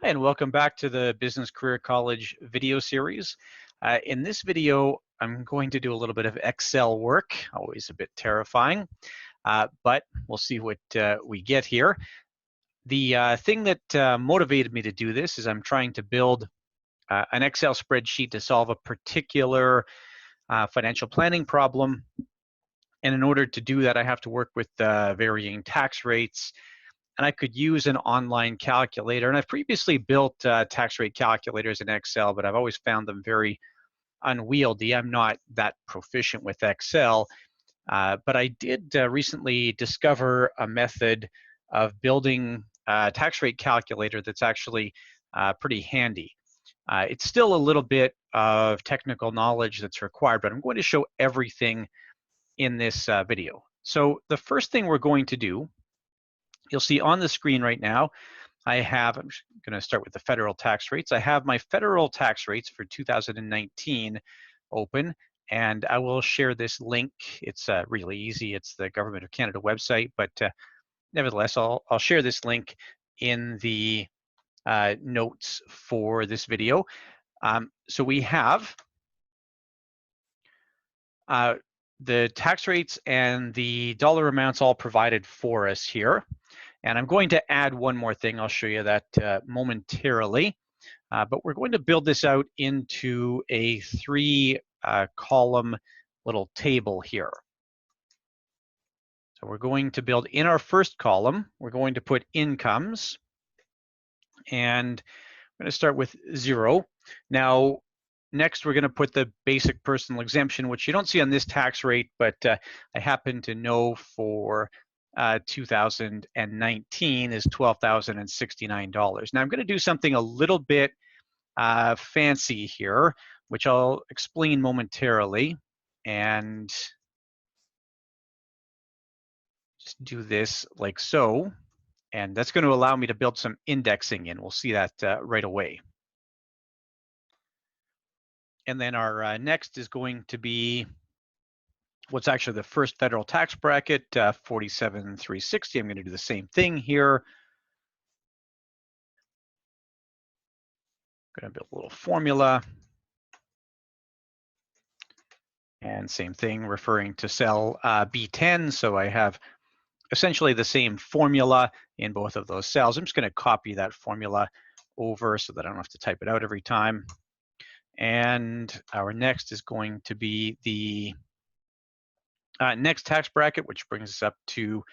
Hi, and welcome back to the Business Career College video series. In this video, I'm going to do a little bit of Excel work, always a bit terrifying, but we'll see what we get here. The thing that motivated me to do this is I'm trying to build an Excel spreadsheet to solve a particular financial planning problem. And in order to do that, I have to work with varying tax rates, and I could use an online calculator. And I've previously built tax rate calculators in Excel, but I've always found them very unwieldy. I'm not that proficient with Excel, but I did recently discover a method of building a tax rate calculator that's actually pretty handy. It's still a little bit of technical knowledge that's required, but I'm going to show everything in this video. So the first thing we're going to do, you'll see on the screen right now, I'm going to start with the federal tax rates. I have my federal tax rates for 2019 open, and I will share this link. It's really easy. It's the Government of Canada website, but nevertheless, I'll share this link in the notes for this video. So we have the tax rates and the dollar amounts all provided for us here. And I'm going to add one more thing. I'll show you that momentarily. But we're going to build this out into a three-column little table here. So we're going to build in our first column, we're going to put incomes. And I'm going to start with 0. Now, next, we're going to put the basic personal exemption, which you don't see on this tax rate, but I happen to know for 2019 is $12,069. Now I'm going to do something a little bit fancy here, which I'll explain momentarily, and just do this like so, and that's going to allow me to build some indexing in. We'll see that right away. And then our next is going to be what's actually the first federal tax bracket, 47,360. I'm going to do the same thing here. I'm going to build a little formula. And same thing, referring to cell B10. So I have essentially the same formula in both of those cells. I'm just going to copy that formula over so that I don't have to type it out every time. And our next is going to be the next tax bracket, which brings us up to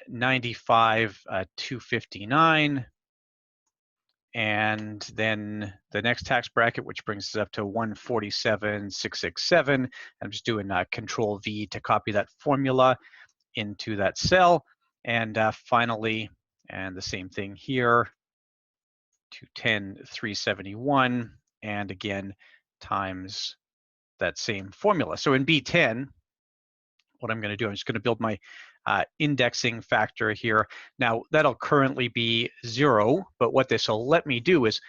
95,259. And then the next tax bracket, which brings us up to 147,667. I'm just doing Control V to copy that formula into that cell. And finally, and the same thing here, 210,371, and again, times that same formula. So in B10, what I'm going to do, I'm just going to build my indexing factor here. Now, that'll currently be 0, but what this will let me do is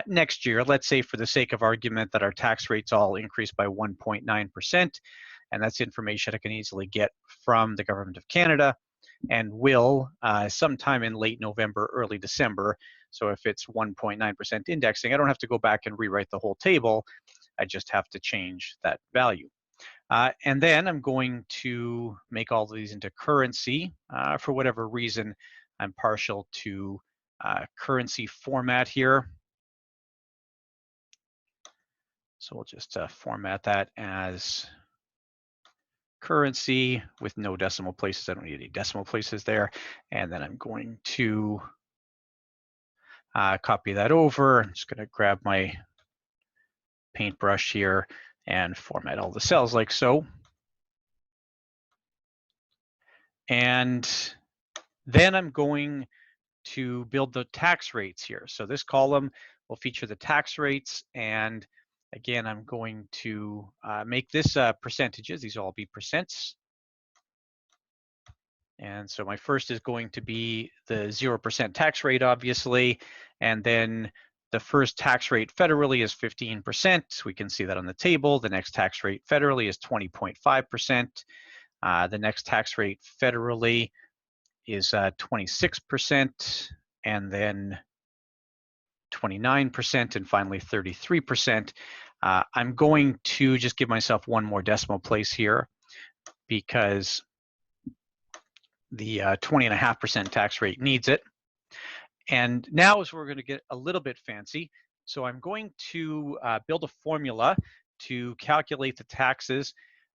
next year, let's say for the sake of argument that our tax rates all increase by 1.9%, and that's information I can easily get from the Government of Canada and will sometime in late November, early December. So if it's 1.9% indexing, I don't have to go back and rewrite the whole table. I just have to change that value. And then I'm going to make all of these into currency. For whatever reason, I'm partial to currency format here. So we'll just format that as currency with no decimal places. I don't need any decimal places there. And then I'm going to copy that over. I'm just going to grab my paintbrush here and format all the cells like so. And then I'm going to build the tax rates here. So this column will feature the tax rates. And again, I'm going to make this percentages. These will all be percents. And so my first is going to be the 0% tax rate, obviously. And then the first tax rate federally is 15%. We can see that on the table. The next tax rate federally is 20.5%. The next tax rate federally is 26%. And then 29%, and finally 33%. I'm going to just give myself one more decimal place here because the 20.5% tax rate needs it. And now is where we're going to get a little bit fancy. So I'm going to build a formula to calculate the taxes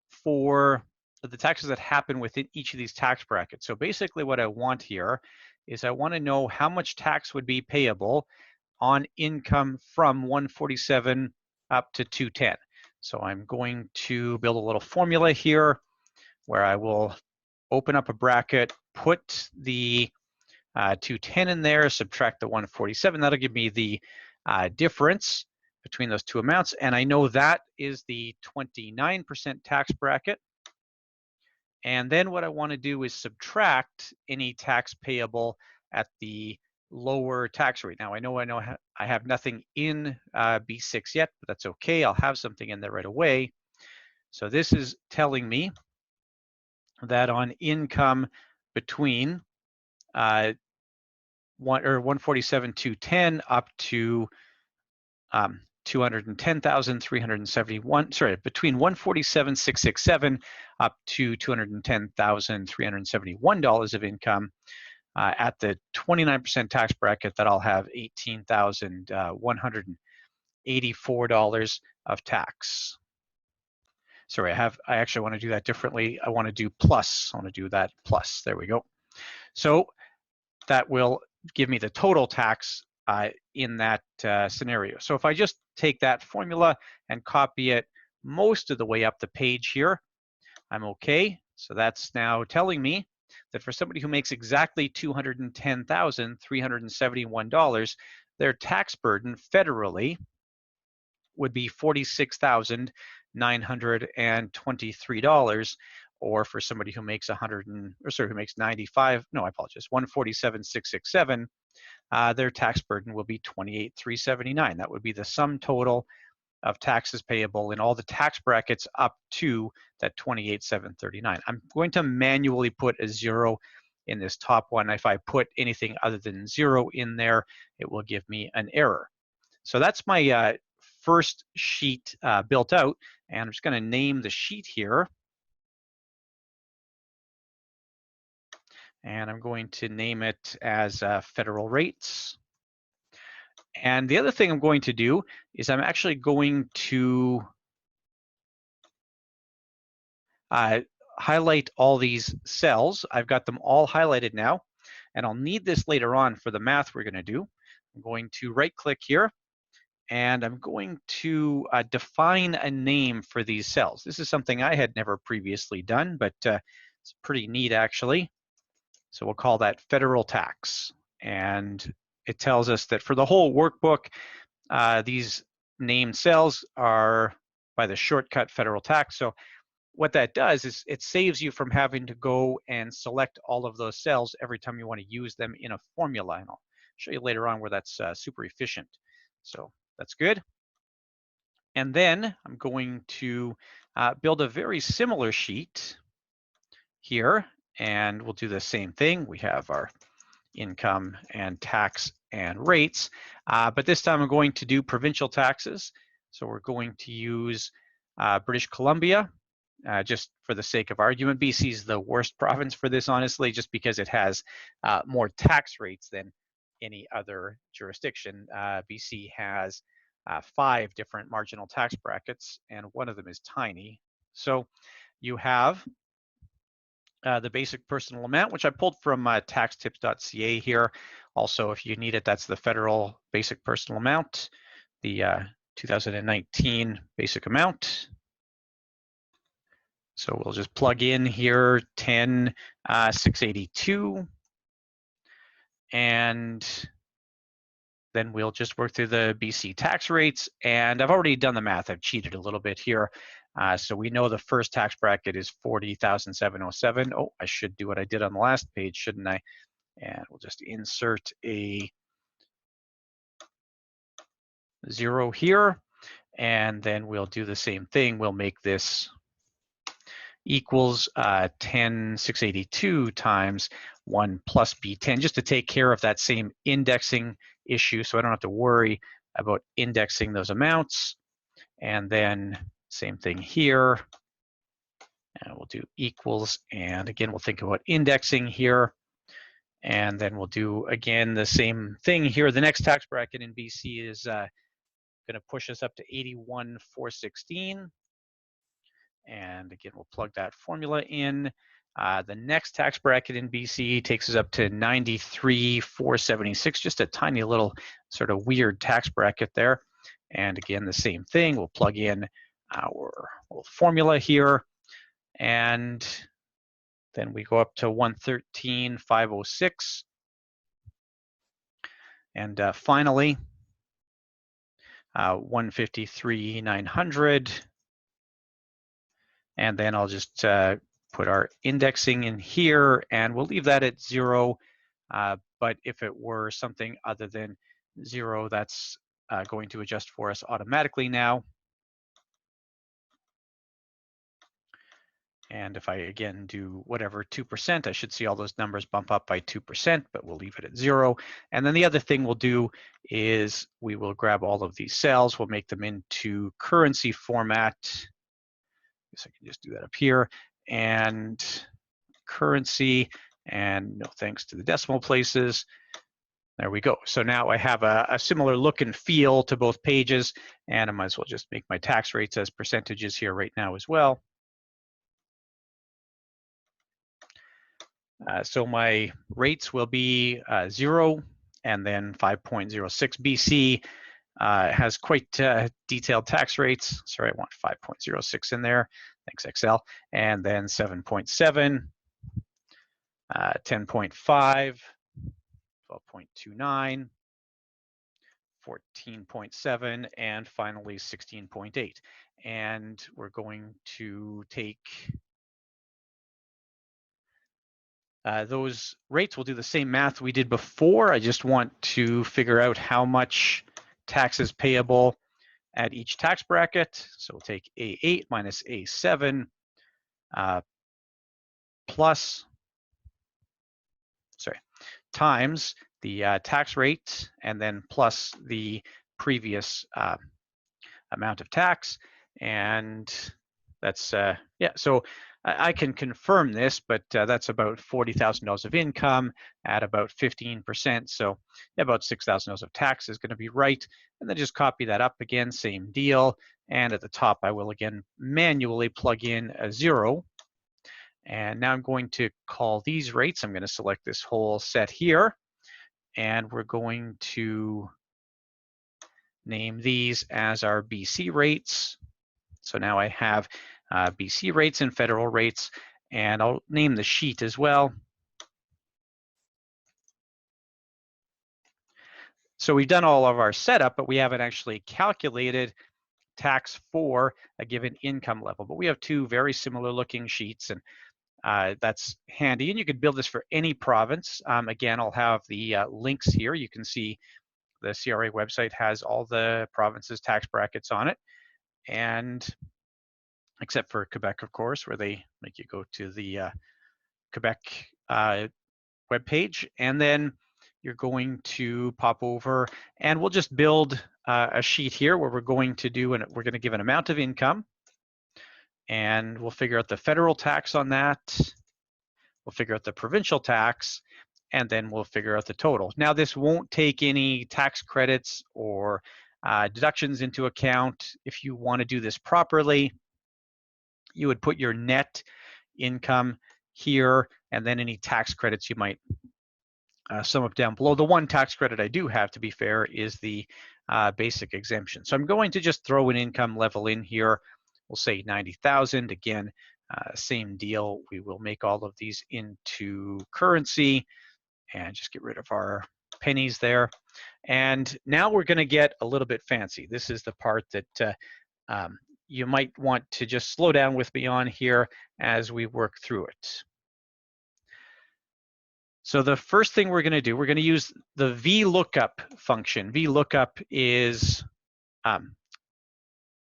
for the taxes that happen within each of these tax brackets. So basically what I want here is I want to know how much tax would be payable on income from 147 up to 210. So I'm going to build a little formula here where I will open up a bracket, put the 210 in there, subtract the 147. That'll give me the difference between those two amounts. And I know that is the 29% tax bracket. And then what I want to do is subtract any tax payable at the lower tax rate. Now I know I have nothing in B6 yet, but that's okay. I'll have something in there right away. So this is telling me that on income between 147,210 up to 210,371. Sorry, between 147,667 up to $210,371 of income. At the 29% tax bracket, that I'll have $18,184 of tax. Sorry, I actually want to do that differently. I want to do plus. I want to do that plus. There we go. So that will give me the total tax in that scenario. So if I just take that formula and copy it most of the way up the page here, I'm okay. So that's now telling me that for somebody who makes exactly $210,371, their tax burden federally would be $46,923, or for somebody who makes 147,667, their tax burden will be $28,379. That would be the sum total of taxes payable in all the tax brackets up to that $28,739. I'm going to manually put a 0 in this top one. If I put anything other than 0 in there, it will give me an error. So that's my first sheet built out, and I'm just going to name the sheet here. And I'm going to name it as federal rates. And the other thing I'm going to do is I'm actually going to highlight all these cells. I've got them all highlighted now, and I'll need this later on for the math we're going to do. I'm going to right-click here, and I'm going to define a name for these cells. This is something I had never previously done, but it's pretty neat actually. So we'll call that federal tax. And it tells us that for the whole workbook, these named cells are by the shortcut federal tax. So what that does is it saves you from having to go and select all of those cells every time you want to use them in a formula. And I'll show you later on where that's super efficient. So that's good. And then I'm going to build a very similar sheet here, and we'll do the same thing. We have our income and tax and rates, but this time I'm going to do provincial taxes. So we're going to use British Columbia, just for the sake of argument. BC is the worst province for this, honestly, just because it has more tax rates than any other jurisdiction. BC has 5 different marginal tax brackets, and one of them is tiny. So you have the basic personal amount, which I pulled from taxtips.ca here. Also, if you need it, that's the federal basic personal amount, the 2019 basic amount. So we'll just plug in here 10,682, and then we'll just work through the BC tax rates. And I've already done the math. I've cheated a little bit here. So we know the first tax bracket is 40,707. Oh, I should do what I did on the last page, shouldn't I? And we'll just insert a 0 here, and then we'll do the same thing. We'll make this equals 10,682 times B1 plus B10, just to take care of that same indexing issue, so I don't have to worry about indexing those amounts. And then same thing here. And we'll do equals, and again, we'll think about indexing here. And then we'll do, again, the same thing here. The next tax bracket in BC is going to push us up to 81,416. And again, we'll plug that formula in. The next tax bracket in BC takes us up to 93,476, just a tiny little sort of weird tax bracket there. And again, the same thing, we'll plug in our little formula here. And then we go up to 113,506. And finally, 153,900. And then I'll just put our indexing in here, and we'll leave that at 0. But if it were something other than 0, that's going to adjust for us automatically now. And if I, again, do whatever 2%, I should see all those numbers bump up by 2%, but we'll leave it at 0. And then the other thing we'll do is we will grab all of these cells, we'll make them into currency format. I guess I can just do that up here. And currency, and no thanks to the decimal places. There we go. So now I have a similar look and feel to both pages, and I might as well just make my tax rates as percentages here right now as well. So my rates will be 0 and then 5.06. BC has quite detailed tax rates. Sorry, I want 5.06 in there. Thanks, Excel. And then 7.7, 10.5, 12.29, 14.7, and finally 16.8. And we're going to take those rates. We'll do the same math we did before. I just want to figure out how much tax is payable at each tax bracket. So we'll take A8 minus A7 times the tax rate, and then plus the previous amount of tax. And that's, yeah, so I can confirm this, but that's about $40,000 of income at about 15%. So about $6,000 of tax is going to be right. And then just copy that up again, same deal. And at the top, I will again manually plug in a 0. And now I'm going to call these rates. I'm going to select this whole set here. And we're going to name these as our BC rates. So now I have BC rates and federal rates, and I'll name the sheet as well. So we've done all of our setup, but we haven't actually calculated tax for a given income level. But we have two very similar looking sheets, and that's handy. And you could build this for any province. Again, I'll have the links here. You can see the CRA website has all the provinces' tax brackets on it. And except for Quebec, of course, where they make you go to the Quebec webpage. And then you're going to pop over, and we'll just build a sheet here where we're going to do, and we're going to give an amount of income, and we'll figure out the federal tax on that. We'll figure out the provincial tax, and then we'll figure out the total. Now, this won't take any tax credits or deductions into account. If you want to do this properly, you would put your net income here, and then any tax credits you might sum up down below. The one tax credit I do have, to be fair, is the basic exemption. So I'm going to just throw an income level in here. We'll say 90,000. Again, same deal. We will make all of these into currency and just get rid of our pennies there. And now we're going to get a little bit fancy. This is the part that you might want to just slow down with me on here as we work through it. So the first thing we're going to do, we're going to use the VLookup function. VLookup is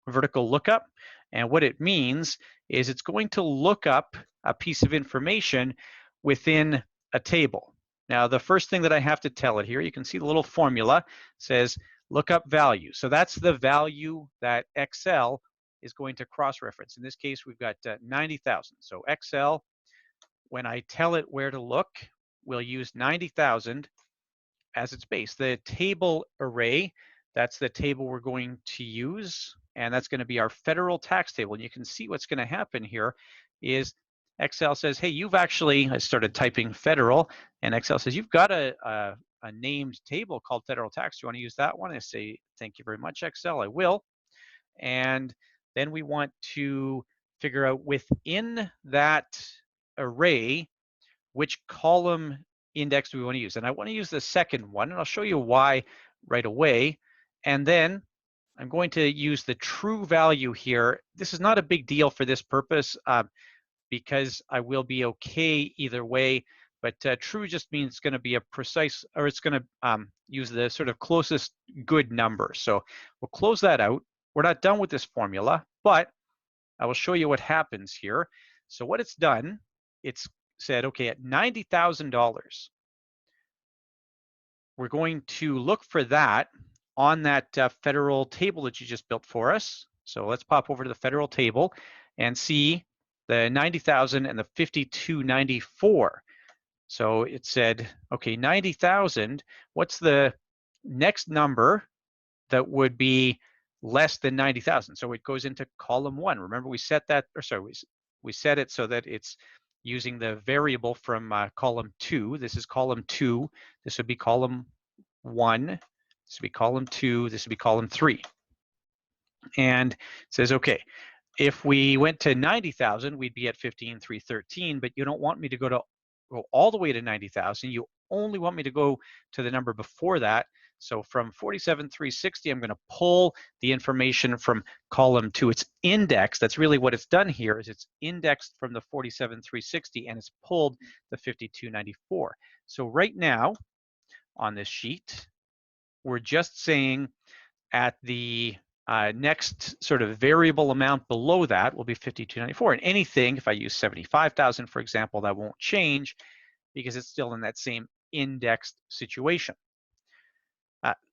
vertical lookup, and what it means is it's going to look up a piece of information within a table. Now, the first thing that I have to tell it here, you can see the little formula says lookup value. So that's the value that Excel is going to cross-reference. In this case, we've got 90,000. So Excel, when I tell it where to look, we'll use 90,000 as its base. The table array, that's the table we're going to use, and that's going to be our federal tax table. And you can see what's going to happen here is Excel says, hey, you've actually, I started typing federal, and Excel says, you've got a named table called federal tax. Do you want to use that one? I say, thank you very much, Excel, I will. And then we want to figure out within that array, which column index do we want to use? And I want to use the second one, and I'll show you why right away. And then I'm going to use the true value here. This is not a big deal for this purpose because I will be okay either way, but true just means it's going to be a precise, or it's going to use the sort of closest good number. So we'll close that out. We're not done with this formula, but I will show you what happens here. So what it's done, it's said, okay, at $90,000, we're going to look for that on that federal table that you just built for us. So let's pop over to the federal table and see the 90,000 and the 5294. So it said, okay, 90,000, what's the next number that would be less than 90,000? So it goes into column 1. Remember we set that, or sorry, we set it so that it's using the variable from column 2. This is column 2. This would be column 1. This would be column 2. This would be column 3. And it says, okay, if we went to 90,000, we'd be at 15,313, but you don't want me to go all the way to 90,000. You only want me to go to the number before that. So from 47,360, I'm going to pull the information from column 2. It's indexed. That's really what it's done here, is it's indexed from the 47,360 and it's pulled the 5294. So right now on this sheet, we're just saying at the next sort of variable amount below that will be 5294. And anything, if I use 75,000, for example, that won't change because it's still in that same indexed situation.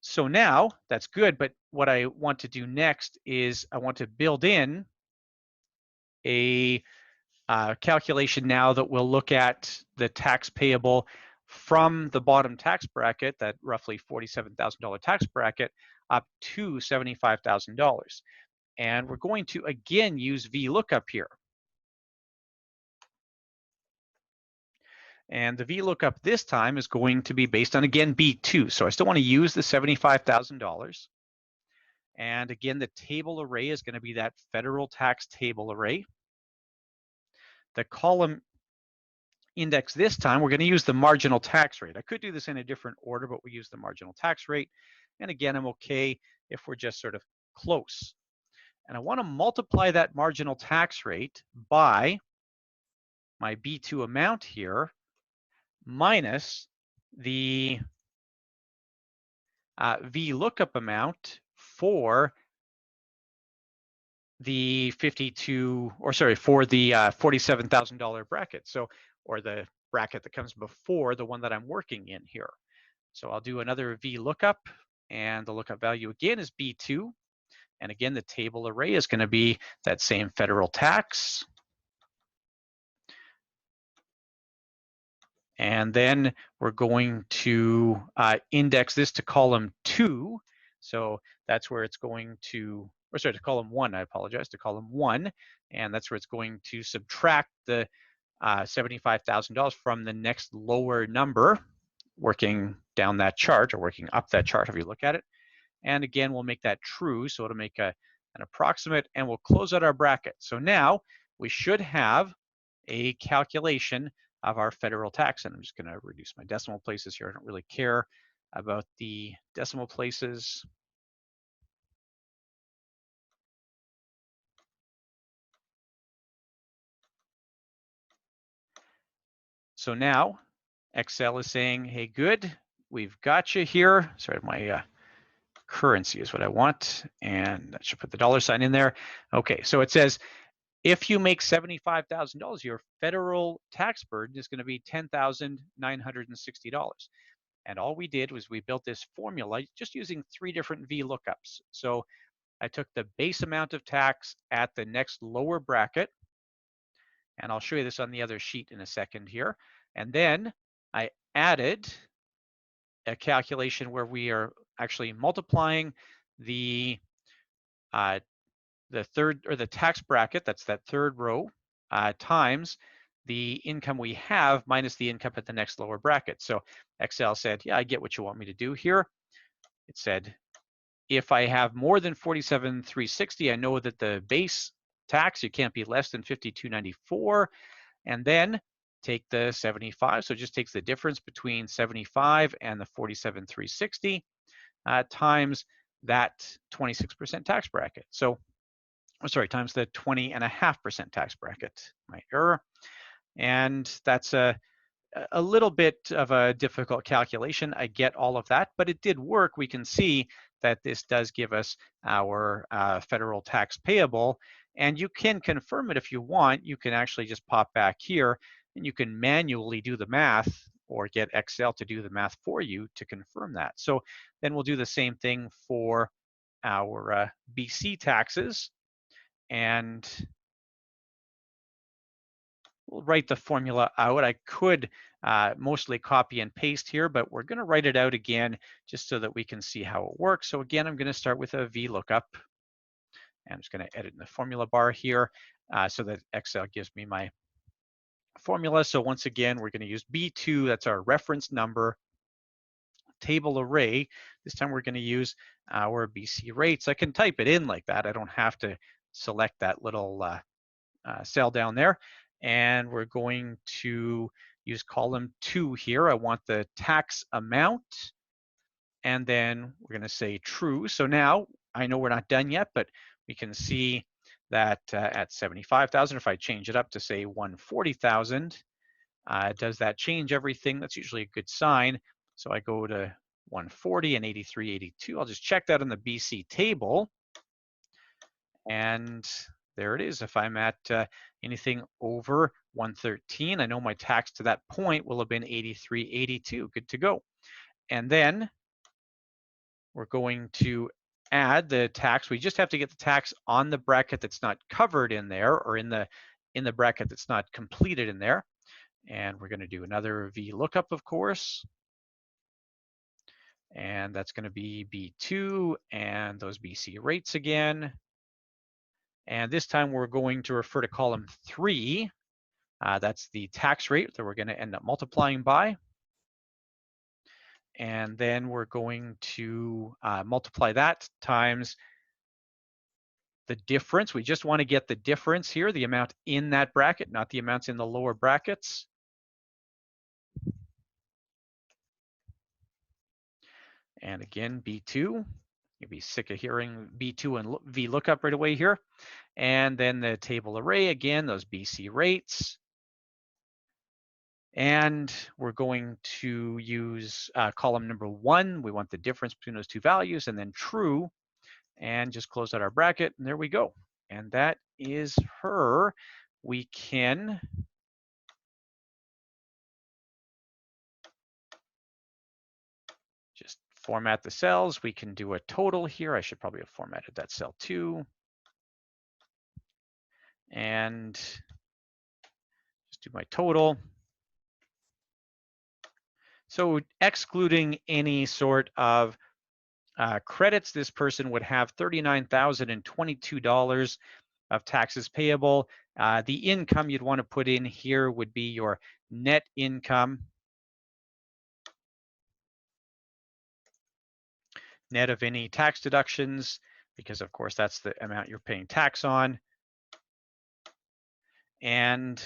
So now that's good, but what I want to do next is I want to build in a calculation now that will look at the tax payable from the bottom tax bracket, that roughly $47,000 tax bracket, up to $75,000. And we're going to again use VLookup here. And the VLookup this time is going to be based on, again, B2. So I still want to use the $75,000. And again, the table array is going to be that federal tax table array. The column index this time, we're going to use the marginal tax rate. I could do this in a different order, but we use the marginal tax rate. And again, I'm okay if we're just sort of close. And I want to multiply that marginal tax rate by my B2 amount here minus the VLookup amount for the for the $47,000 bracket. So, or the bracket that comes before the one that I'm working in here. So I'll do another VLookup, and the lookup value again is B2. And again, the table array is going to be that same federal tax. And then we're going to index this to column 2. So that's where it's going to, or sorry, to column 1, I apologize, to column 1. And that's where it's going to subtract the $75,000 from the next lower number, working down that chart or working up that chart, if you look at it. And again, we'll make that true. So it'll make an approximate, and we'll close out our bracket. So now we should have a calculation of our federal tax. And I'm just going to reduce my decimal places here. I don't really care about the decimal places. So now Excel is saying, hey, good, we've got you here. Sorry, my currency is what I want, and that should put the $ sign in there. Okay, so it says If you make $75,000, your federal tax burden is going to be $10,960. And all we did was we built this formula just using 3 different VLookups. So I took the base amount of tax at the next lower bracket, and I'll show you this on the other sheet in a second here. And then I added a calculation where we are actually multiplying the third, or the tax bracket, that's that third row, times the income we have minus the income at the next lower bracket. So Excel said, yeah, I get what you want me to do here. It said, if I have more than 47,360, I know that the base tax, you can't be less than 5294, and then take the 75. So it just takes the difference between 75 and the 47,360 times that 26% tax bracket. So, sorry, times the 20.5% tax bracket. My error. And that's a little bit of a difficult calculation. I get all of that, but it did work. We can see that this does give us our federal tax payable, and you can confirm it if you want. You can actually just pop back here and you can manually do the math or get Excel to do the math for you to confirm that. So then we'll do the same thing for our BC taxes, and we'll write the formula out. I could mostly copy and paste here, but we're going to write it out again just so that we can see how it works. So again, I'm going to start with a VLookup. I'm just going to edit in the formula bar here so that Excel gives me my formula. So once again, we're going to use B2. That's our reference number. Table array. This time we're going to use our BC rates. I can type it in like that. I don't have to select that little cell down there. And we're going to use column 2 here. I want the tax amount, and then we're going to say true. So now I know we're not done yet, but we can see that at 75,000, if I change it up to say 140,000, does that change everything? That's usually a good sign. So I go to 140 and 8382. I'll just check that on the BC table, and there it is. If I'm at anything over 113, I know my tax to that point will have been 8382. Good to go. And then we're going to add the tax. We just have to get the tax on the bracket that's not covered in there, or in the bracket that's not completed in there. And we're going to do another VLookup, of course. And that's going to be B2 and those BC rates again. And this time we're going to refer to column 3. That's the tax rate that we're going to end up multiplying by. And then we're going to multiply that times the difference. We just want to get the difference here, the amount in that bracket, not the amounts in the lower brackets. And again, B2. You'll be sick of hearing B2 and VLookup right away here. And then the table array, again, those BC rates. And we're going to use column number 1. We want the difference between those two values, and then true, and just close out our bracket, and there we go. And that is her. We can just format the cells. We can do a total here. I should probably have formatted that cell too. And just do my total. So excluding any sort of credits, this person would have $39,022 of taxes payable. The income you'd want to put in here would be your net income, net of any tax deductions, because of course that's the amount you're paying tax on. And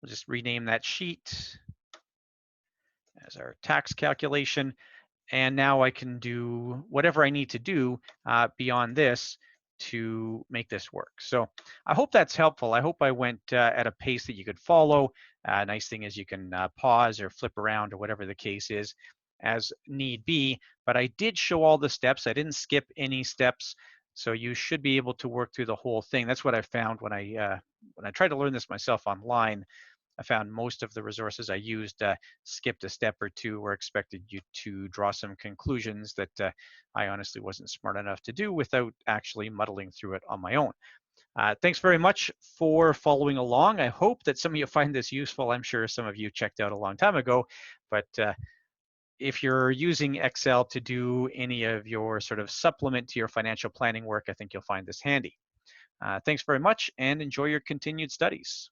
we'll just rename that sheet as our tax calculation. And now I can do whatever I need to do beyond this to make this work. So I hope that's helpful. I hope I went at a pace that you could follow. Nice thing is you can pause or flip around or whatever the case is as need be. But I did show all the steps. I didn't skip any steps. So you should be able to work through the whole thing. That's what I found when I tried to learn this myself online. I found most of the resources I used skipped a step or two or expected you to draw some conclusions that I honestly wasn't smart enough to do without actually muddling through it on my own. Thanks very much for following along. I hope that some of you find this useful. I'm sure some of you checked out a long time ago, but if you're using Excel to do any of your sort of supplement to your financial planning work, I think you'll find this handy. Thanks very much and enjoy your continued studies.